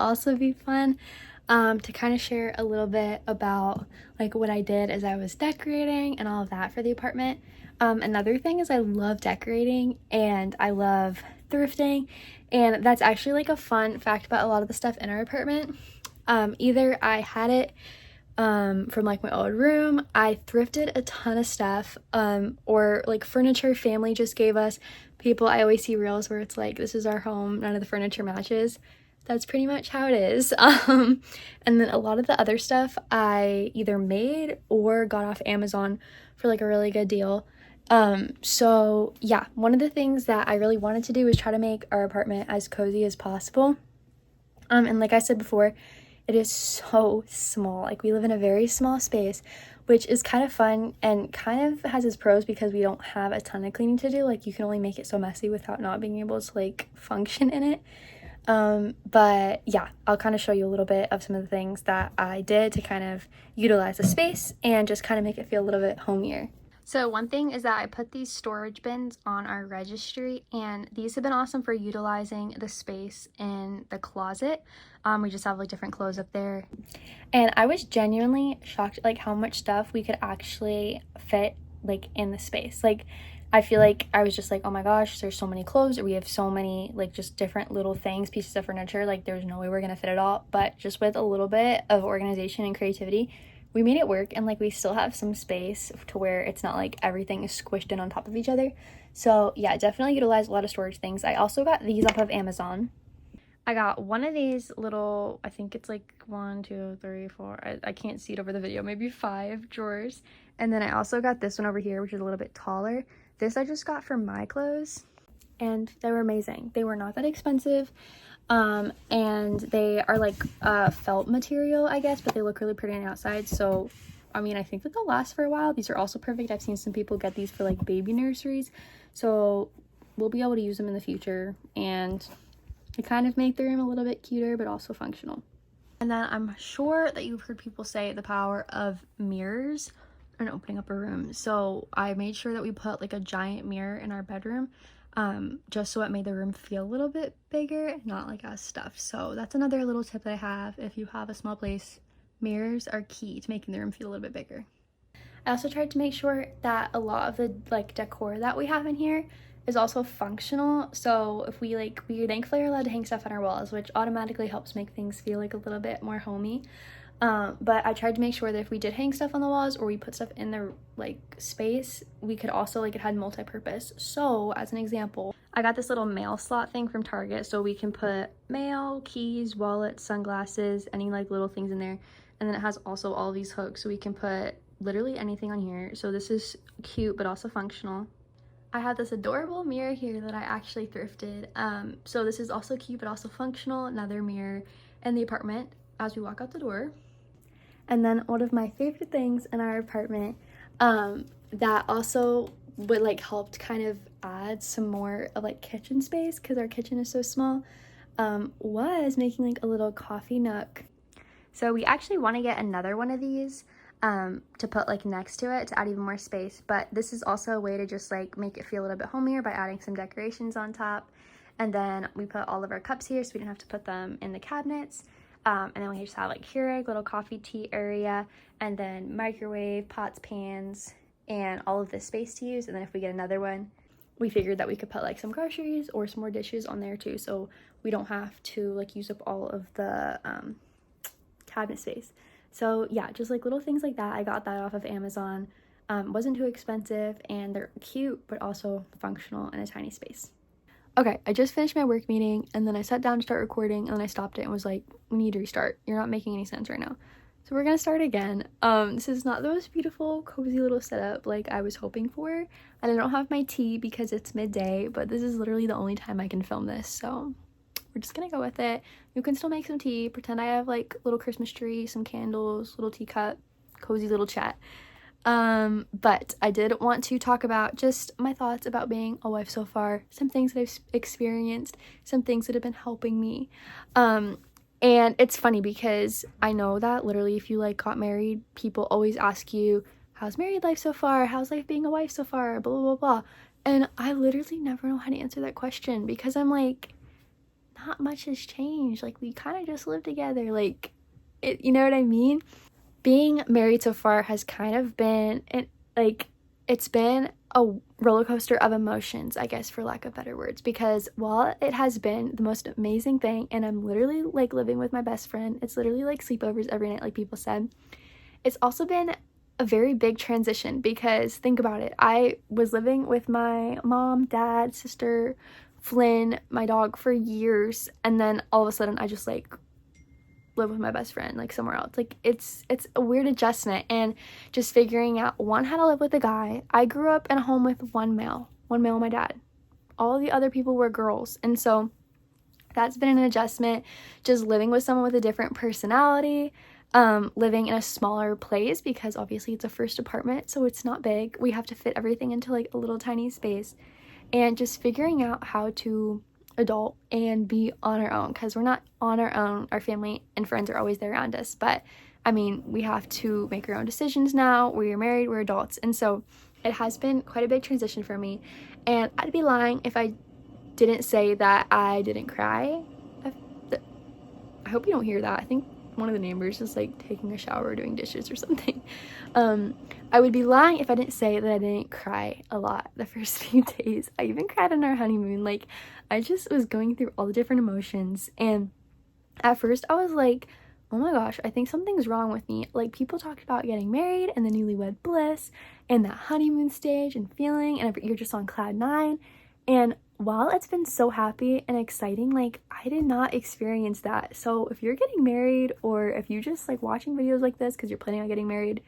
also be fun to kind of share a little bit about like what I did as I was decorating and all of that for the apartment. Another thing is I love decorating and I love thrifting, and that's actually like a fun fact about a lot of the stuff in our apartment. Either I had it from like my old room, I thrifted a ton of stuff, or like furniture family just gave us. People, I always see reels where it's like, this is our home, none of the furniture matches. That's pretty much how it is. And then a lot of the other stuff I either made or got off Amazon for like a really good deal. So yeah, one of the things that I really wanted to do was try to make our apartment as cozy as possible. And like I said before, it is so small. Like, we live in a very small space, which is kind of fun and kind of has its pros because we don't have a ton of cleaning to do. Like, you can only make it so messy without not being able to like function in it. But yeah, I'll kind of show you a little bit of some of the things that I did to kind of utilize the space and just kind of make it feel a little bit homier. So one thing is that I put these storage bins on our registry, and these have been awesome for utilizing the space in the closet. We just have like different clothes up there. And I was genuinely shocked like how much stuff we could actually fit like in the space. Like, I feel like I was just like, oh my gosh, there's so many clothes, or we have so many like just different little things, pieces of furniture, like there's no way we're gonna fit it all. But just with a little bit of organization and creativity, we made it work, and like we still have some space to where it's not like everything is squished in on top of each other. So yeah, definitely utilize a lot of storage things. I also got these off of Amazon. I got one of these little, I think it's like 1, 2, 3, 4, I can't see it over the video, maybe 5 drawers. And then I also got this one over here, which is a little bit taller. This I just got for my clothes, and they were amazing. They were not that expensive. And they are like felt material, I guess, but they look really pretty on the outside. So I mean, I think that they'll last for a while. These are also perfect. I've seen some people get these for like baby nurseries, so we'll be able to use them in the future, and they kind of make the room a little bit cuter but also functional. And then I'm sure that you've heard people say the power of mirrors and opening up a room. So I made sure that we put like a giant mirror in our bedroom, just so it made the room feel a little bit bigger, not like as stuffed. So that's another little tip that I have. If you have a small place, mirrors are key to making the room feel a little bit bigger. I also tried to make sure that a lot of the like decor that we have in here is also functional. So if we thankfully are allowed to hang stuff on our walls, which automatically helps make things feel like a little bit more homey. But I tried to make sure that if we did hang stuff on the walls or we put stuff in the like space, we could also like, it had multi-purpose. So as an example, I got this little mail slot thing from Target, so we can put mail, keys, wallets, sunglasses, any like little things in there. And then it has also all these hooks, so we can put literally anything on here. So this is cute but also functional. I have this adorable mirror here that I actually thrifted. So this is also cute but also functional, another mirror in the apartment as we walk out the door. And then one of my favorite things in our apartment, that also would like helped kind of add some more of like kitchen space because our kitchen is so small, was making like a little coffee nook. So we actually want to get another one of these to put like next to it to add even more space, but this is also a way to just like make it feel a little bit homier by adding some decorations on top. And then we put all of our cups here so we don't have to put them in the cabinets. And then we just have like Keurig, little coffee tea area, and then microwave, pots, pans, and all of this space to use. And then if we get another one, we figured that we could put like some groceries or some more dishes on there too, so we don't have to like use up all of the cabinet space. So yeah, just like little things like that. I got that off of Amazon. Wasn't too expensive, and they're cute but also functional in a tiny space. Okay, I just finished my work meeting, and then I sat down to start recording, and then I stopped it and was like, we need to restart. You're not making any sense right now. So we're gonna start again. This is not the most beautiful, cozy little setup like I was hoping for, and I don't have my tea because it's midday, but this is literally the only time I can film this, so we're just gonna go with it. You can still make some tea, pretend I have like a little Christmas tree, some candles, little teacup, cozy little chat. But I did want to talk about just my thoughts about being a wife so far, some things that I've experienced, some things that have been helping me. And it's funny because I know that literally if you like got married, people always ask you, how's married life so far? How's life being a wife so far? Blah, blah, blah, blah. And I literally never know how to answer that question because I'm like, not much has changed. Like, we kind of just live together. Like, you know what I mean? Being married so far has kind of been, it's been a roller coaster of emotions, I guess, for lack of better words, because while it has been the most amazing thing, and I'm literally, like, living with my best friend, it's literally, like, sleepovers every night, like people said, it's also been a very big transition, because think about it. I was living with my mom, dad, sister, Flynn, my dog, for years, and then all of a sudden I just, like, live with my best friend, like, somewhere else. Like, it's a weird adjustment, and just figuring out, one, how to live with a guy. I grew up in a home with one male and my dad. All the other people were girls, and so that's been an adjustment. Just living with someone with a different personality, living in a smaller place, because obviously it's a first apartment, so it's not big. We have to fit everything into, like, a little tiny space, and just figuring out how to adult and be on our own, because we're not on our own. Our family and friends are always there around us, but I mean, we have to make our own decisions now. We're married, we're adults, and so it has been quite a big transition for me, and I'd be lying if I didn't say that I didn't cry. I hope you don't hear that. I think one of the neighbors is, like, taking a shower or doing dishes or something. I would be lying if I didn't say that I didn't cry a lot the first few days. I even cried on our honeymoon. Like, I just was going through all the different emotions, and at first I was like, oh my gosh, I think something's wrong with me. Like, people talked about getting married and the newlywed bliss and that honeymoon stage and feeling, and you're just on cloud nine. And while it's been so happy and exciting, like, I did not experience that. So if you're getting married, or if you just like watching videos like this because you're planning on getting married,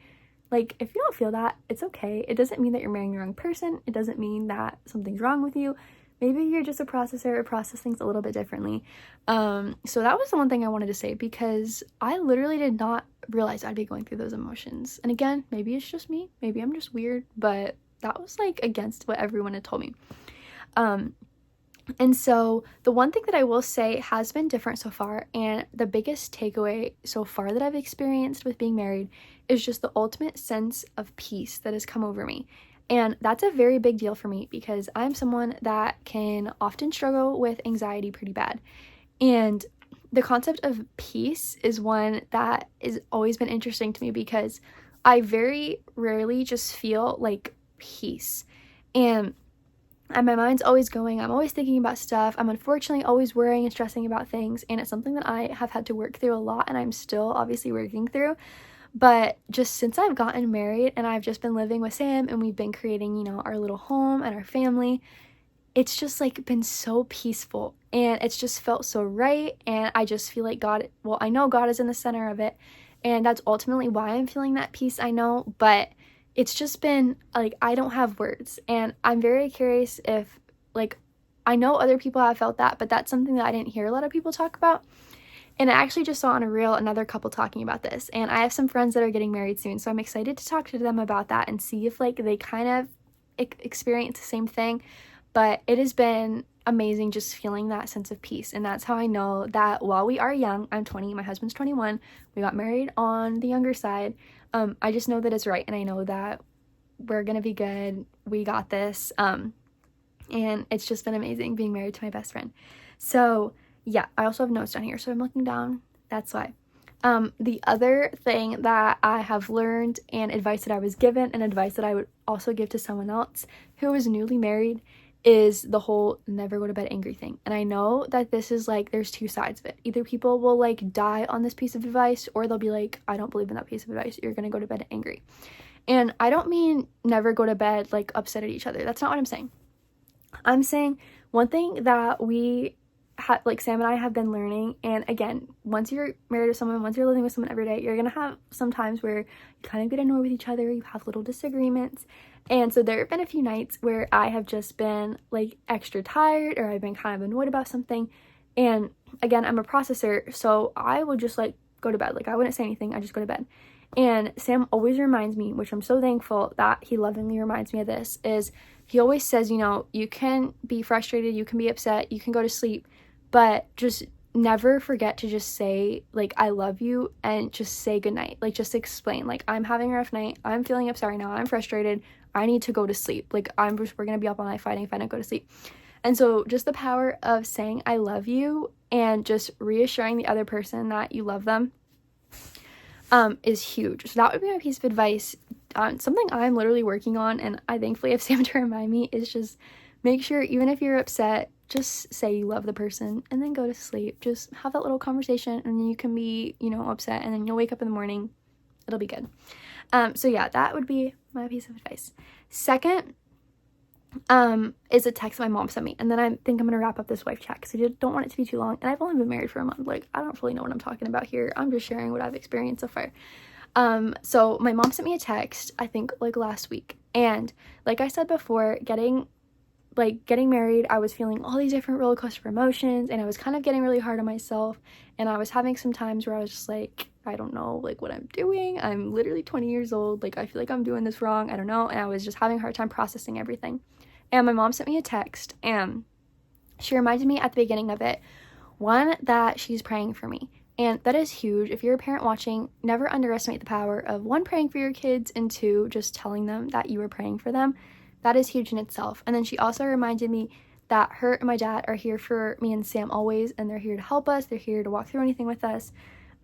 like, if you don't feel that, it's okay. It doesn't mean that you're marrying the wrong person. It doesn't mean that something's wrong with you. Maybe you're just a processor or process things a little bit differently. So that was the one thing I wanted to say, because I literally did not realize I'd be going through those emotions. And again, maybe it's just me. Maybe I'm just weird, but that was, like, against what everyone had told me. And so the one thing that I will say has been different so far, and the biggest takeaway so far that I've experienced with being married, is just the ultimate sense of peace that has come over me. And that's a very big deal for me, because I'm someone that can often struggle with anxiety pretty bad. And the concept of peace is one that has always been interesting to me, because I very rarely just feel like peace. And my mind's always going. I'm always thinking about stuff. I'm unfortunately always worrying and stressing about things, and it's something that I have had to work through a lot, and I'm still obviously working through. But just since I've gotten married and I've just been living with Sam, and we've been creating, you know, our little home and our family, it's just, like, been so peaceful, and it's just felt so right. And I just feel like God, well, I know God is in the center of it, and that's ultimately why I'm feeling that peace, I know. But it's just been, like, I don't have words, and I'm very curious if, like, I know other people have felt that, but that's something that I didn't hear a lot of people talk about. And I actually just saw on a reel another couple talking about this, and I have some friends that are getting married soon, so I'm excited to talk to them about that and see if, like, they kind of experience the same thing. But it has been amazing just feeling that sense of peace, and that's how I know that while we are young, I'm 20, my husband's 21, we got married on the younger side, I just know that it's right, and I know that we're gonna be good, we got this, and it's just been amazing being married to my best friend. So yeah, I also have notes down here, so I'm looking down, that's why. The other thing that I have learned, and advice that I was given, and advice that I would also give to someone else who is newly married, is the whole never go to bed angry thing. And I know that this is, like, there's two sides of it. Either people will, like, die on this piece of advice, or they'll be like, I don't believe in that piece of advice, you're gonna go to bed angry. And I don't mean never go to bed, like, upset at each other. That's not what I'm saying. I'm saying one thing that we like, Sam and I have been learning, and again, once you're married to someone, once you're living with someone every day, you're gonna have some times where you kind of get annoyed with each other, you have little disagreements. And so there have been a few nights where I have just been, like, extra tired, or I've been kind of annoyed about something. And again, I'm a processor, so I will just, like, go to bed. Like, I wouldn't say anything, I just go to bed. And Sam always reminds me, which I'm so thankful that he lovingly reminds me of this, is he always says, you know, you can be frustrated, you can be upset, you can go to sleep, but just never forget to just say, like, I love you, and just say goodnight. Like, just explain, like, I'm having a rough night, I'm feeling upset right now, I'm frustrated, I need to go to sleep. Like, we're gonna be up all night fighting if I don't go to sleep. And so just the power of saying I love you and just reassuring the other person that you love them is huge. So that would be my piece of advice. Something I'm literally working on, and I thankfully have Sam to remind me, is just make sure, even if you're upset, just say you love the person and then go to sleep. Just have that little conversation, and then you can be, upset, and then you'll wake up in the morning. It'll be good. So yeah, that would be my piece of advice. Second, is a text my mom sent me, and then I think I'm gonna wrap up this wife chat because I don't want it to be too long, and I've only been married for a month. Like, I don't really know what I'm talking about here. I'm just sharing what I've experienced so far. So my mom sent me a text, I think like last week, and like I said before, getting married, I was feeling all these different roller coaster emotions, and I was kind of getting really hard on myself, and I was having some times where I was just like, I don't know, like, what I'm doing. I'm literally 20 years old. Like, I feel like I'm doing this wrong. I don't know. And I was just having a hard time processing everything. And my mom sent me a text, and she reminded me at the beginning of it, one, that she's praying for me. And that is huge. If you're a parent watching, never underestimate the power of, one, praying for your kids, and two, just telling them that you are praying for them. That is huge in itself. And then she also reminded me that her and my dad are here for me and Sam always, and they're here to help us. They're here to walk through anything with us.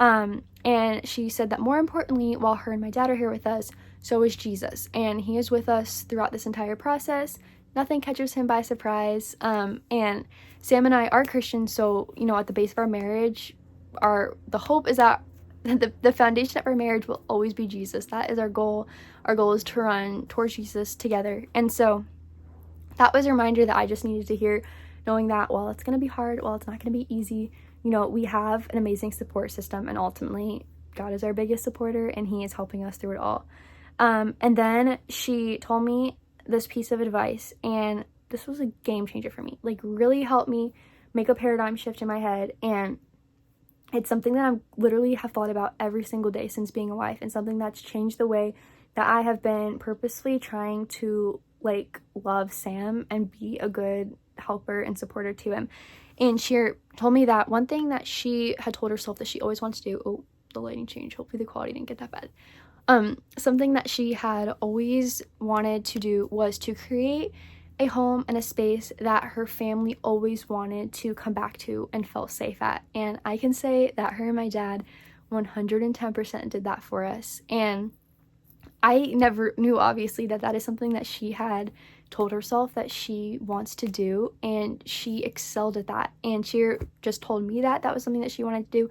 And she said that more importantly, while her and my dad are here with us, so is Jesus. And he is with us throughout this entire process. Nothing catches him by surprise. And Sam and I are Christians, so, at the base of our marriage, the hope is that the foundation of our marriage will always be Jesus. That is our goal. Our goal is to run towards Jesus together. And so that was a reminder that I just needed to hear, knowing that while it's going to be hard, while it's not going to be easy, we have an amazing support system, and ultimately God is our biggest supporter, and he is helping us through it all. And then she told me this piece of advice, and this was a game changer for me, like really helped me make a paradigm shift in my head. And it's something that I literally have thought about every single day since being a wife, and something that's changed the way that I have been purposely trying to love Sam and be a good helper and supporter to him. And she told me that one thing that she had told herself that she always wants to do, oh, the lighting changed, hopefully the quality didn't get that bad. Something that she had always wanted to do was to create a home and a space that her family always wanted to come back to and felt safe at. And I can say that her and my dad 110% did that for us. And I never knew, obviously, that is something that she had told herself that she wants to do, and she excelled at that. And she just told me that was something that she wanted to do.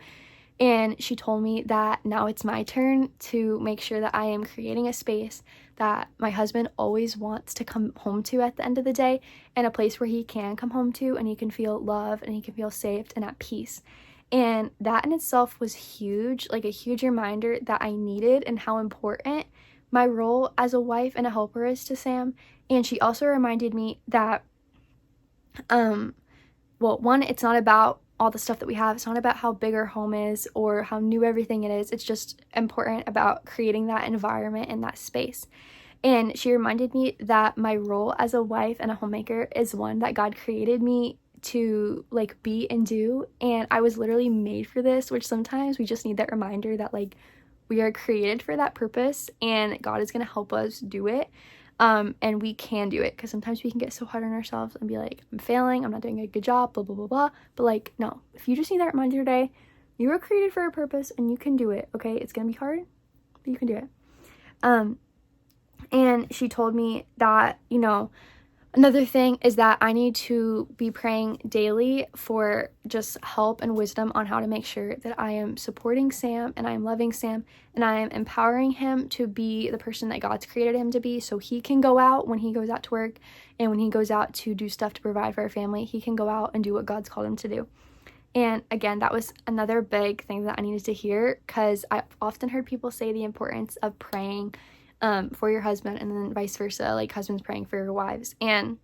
And she told me that now it's my turn to make sure that I am creating a space that my husband always wants to come home to at the end of the day, and a place where he can come home to and he can feel loved and he can feel safe and at peace. And that in itself was huge, like a huge reminder that I needed, and how important my role as a wife and a helper is to Sam. And she also reminded me that, one, it's not about all the stuff that we have. It's not about how big our home is or how new everything it is. It's just important about creating that environment and that space. And she reminded me that my role as a wife and a homemaker is one that God created me to be and do. And I was literally made for this, which sometimes we just need that reminder that we are created for that purpose, and God is going to help us do it. And we can do it, because sometimes we can get so hard on ourselves and be like, I'm failing, I'm not doing a good job, blah, blah, blah, blah. But no, if you just need that reminder today, you were created for a purpose and you can do it, okay? It's going to be hard, but you can do it. And she told me that, another thing is that I need to be praying daily for just help and wisdom on how to make sure that I am supporting Sam, and I am loving Sam, and I am empowering him to be the person that God's created him to be, so he can go out when he goes out to work, and when he goes out to do stuff to provide for our family, he can go out and do what God's called him to do. And again, that was another big thing that I needed to hear, because I've often heard people say the importance of praying for your husband, and then vice versa, husbands praying for your wives. And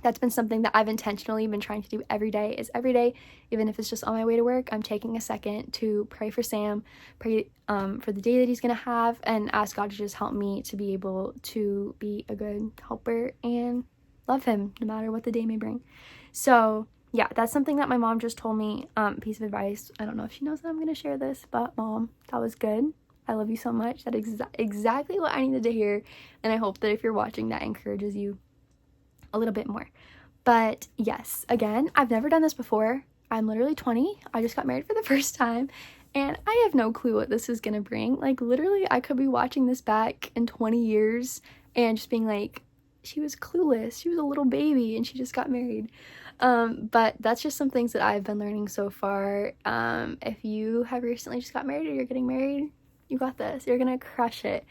that's been something that I've intentionally been trying to do every day, even if it's just on my way to work, I'm taking a second to pray for Sam, pray for the day that he's going to have, and ask God to just help me to be able to be a good helper and love him no matter what the day may bring. So yeah, that's something that my mom just told me, piece of advice. I don't know if she knows that I'm going to share this, but Mom, that was good. I love you so much. That is exactly what I needed to hear, and I hope that if you're watching, that encourages you a little bit more. But yes, again, I've never done this before, I'm literally 20. I just got married for the first time, and I have no clue what this is gonna bring. Like, literally, I could be watching this back in 20 years and just being like, she was clueless. She was a little baby and she just got married. But that's just some things that I've been learning so far. If you have recently just got married or you're getting married, you got this. You're gonna crush it.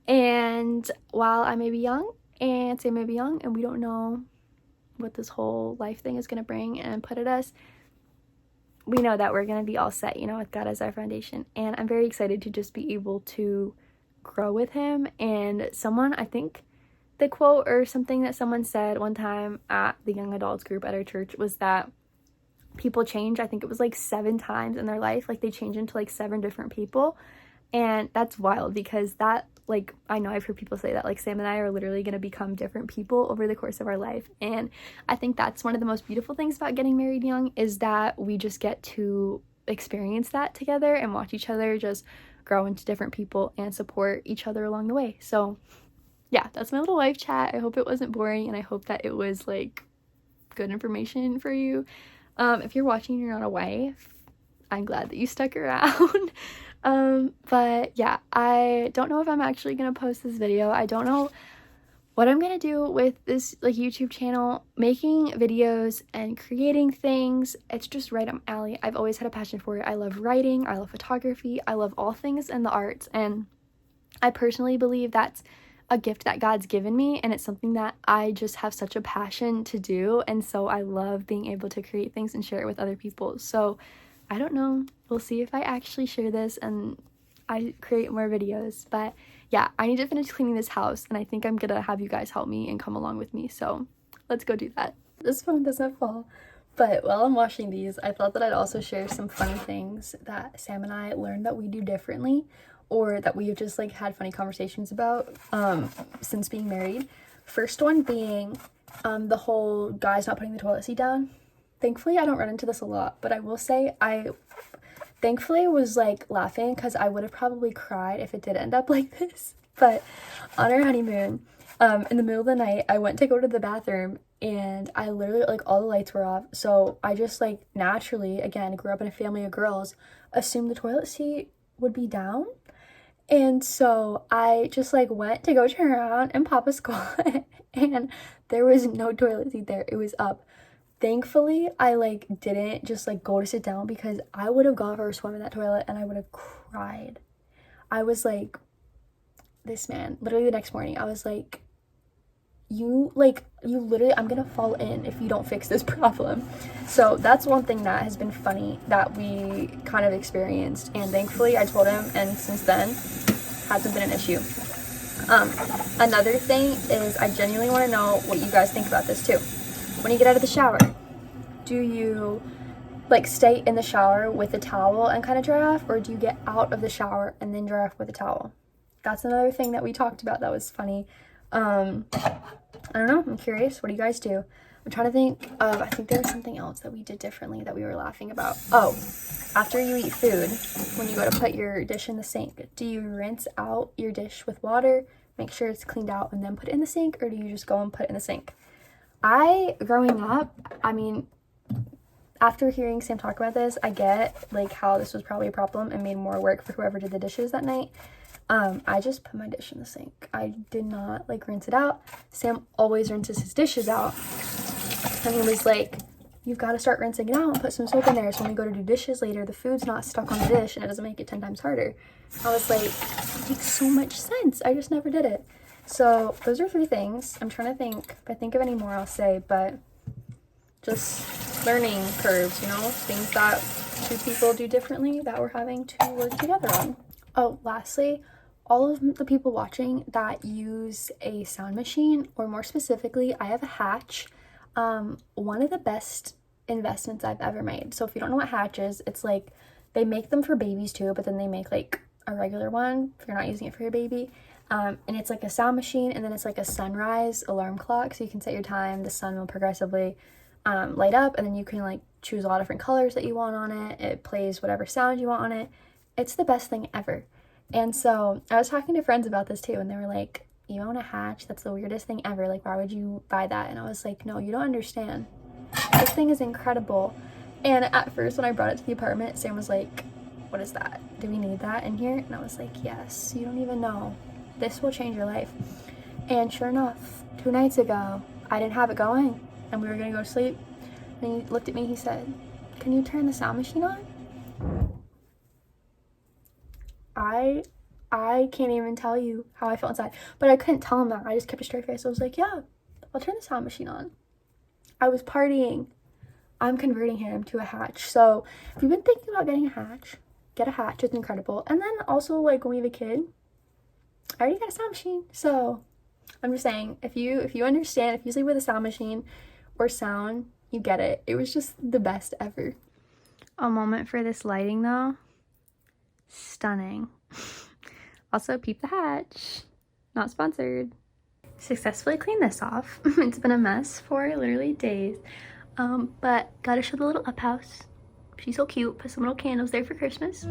And while I may be young, and Sam may be young, and we don't know what this whole life thing is gonna bring and put at us, we know that we're gonna be all set, you know, with God as our foundation. And I'm very excited to just be able to grow with him. And someone, I think the quote or something that someone said one time at the young adults group at our church was that people change, I think it was like 7 times in their life. Like, they change into like 7 different people. And that's wild, because that, like, I know I've heard people say that, like, Sam and I are literally going to become different people over the course of our life. And I think that's one of the most beautiful things about getting married young, is that we just get to experience that together and watch each other just grow into different people and support each other along the way. So yeah, that's my little life chat. I hope it wasn't boring, and I hope that it was like good information for you. If you're watching and you're not a wife, I'm glad that you stuck around. But yeah, I don't know if I'm actually gonna post this video. I don't know what I'm gonna do with this like YouTube channel. Making videos and creating things, it's just right up my alley. I've always had a passion for it. I love writing, I love photography, I love all things in the arts, and I personally believe that's a gift that God's given me, and it's something that I just have such a passion to do. And so I love being able to create things and share it with other people. So I don't know, we'll see if I actually share this and I create more videos. But yeah, I need to finish cleaning this house, and I think I'm gonna have you guys help me and come along with me, so let's go do that. This phone doesn't fall. But while I'm washing these, I thought that I'd also share some funny things that Sam and I learned that we do differently, or that we've just like had funny conversations about since being married. First one being the whole guys not putting the toilet seat down. Thankfully, I don't run into this a lot, but I will say I thankfully was like laughing, because I would have probably cried if it did end up like this. But on our honeymoon, in the middle of the night, I went to go to the bathroom, and I literally, like, all the lights were off. So I just, like, naturally, again, grew up in a family of girls, assumed the toilet seat would be down. And so I just, like, went to go turn around and pop a squat, and there was no toilet seat there. It was up. Thankfully, I, like, didn't just, like, go to sit down, because I would have gone for a swim in that toilet and I would have cried. I was like, this man, literally the next morning, I was like, you literally, I'm gonna fall in if you don't fix this problem. So that's one thing that has been funny that we kind of experienced, and thankfully I told him, and since then hasn't been an issue. Another thing is, I genuinely want to know what you guys think about this too. When you get out of the shower, do you like stay in the shower with a towel and kind of dry off, or do you get out of the shower and then dry off with a towel? That's another thing that we talked about that was funny. I don't know, I'm curious, what do you guys do? I'm trying to think of, I think there was something else that we did differently that we were laughing about. Oh, after you eat food, when you go to put your dish in the sink, do you rinse out your dish with water, make sure it's cleaned out, and then put it in the sink, or do you just go and put it in the sink? Growing up, I mean, after hearing Sam talk about this, I get like how this was probably a problem and made more work for whoever did the dishes that night. I just put my dish in the sink. I did not like rinse it out. Sam always rinses his dishes out, and he was like, you've got to start rinsing it out and put some soap in there, so when we go to do dishes later, the food's not stuck on the dish and it doesn't make it 10 times harder. I was like, it makes so much sense. I just never did it. So those are 3 things. I'm trying to think, if I think of any more I'll say, but just learning curves, you know, things that 2 people do differently that we're having to work together on. Oh, lastly, all of the people watching that use a sound machine, or more specifically, I have a Hatch. One of the best investments I've ever made. So if you don't know what Hatch is, it's like they make them for babies too, but then they make like a regular one if you're not using it for your baby. And it's like a sound machine, and then it's like a sunrise alarm clock, so you can set your time. The sun will progressively light up, and then you can like choose a lot of different colors that you want on it. It plays whatever sound you want on it. It's the best thing ever. And so I was talking to friends about this too, and they were like, you own a Hatch? That's the weirdest thing ever. Like, why would you buy that? And I was like, no, you don't understand. This thing is incredible. And at first when I brought it to the apartment, Sam was like, what is that? Do we need that in here? And I was like, yes, you don't even know. This will change your life. And sure enough, 2 nights ago, I didn't have it going and we were gonna go to sleep. And he looked at me, he said, can you turn the sound machine on? I can't even tell you how I felt inside, but I couldn't tell him that. I just kept a straight face. I was like, yeah, I'll turn the sound machine on. I was partying. I'm converting him to a hatch. So if you've been thinking about getting a hatch, get a hatch. It's incredible. And then also, like, when we have a kid, I already got a sound machine. So I'm just saying, if you understand, if you sleep with a sound machine or sound, you get it. It was just the best ever. A moment for this lighting though. Stunning. Also, peep the hatch. Not sponsored. Successfully cleaned this off. It's been a mess for literally days. But gotta show the little up house. She's so cute. Put some little candles there for Christmas.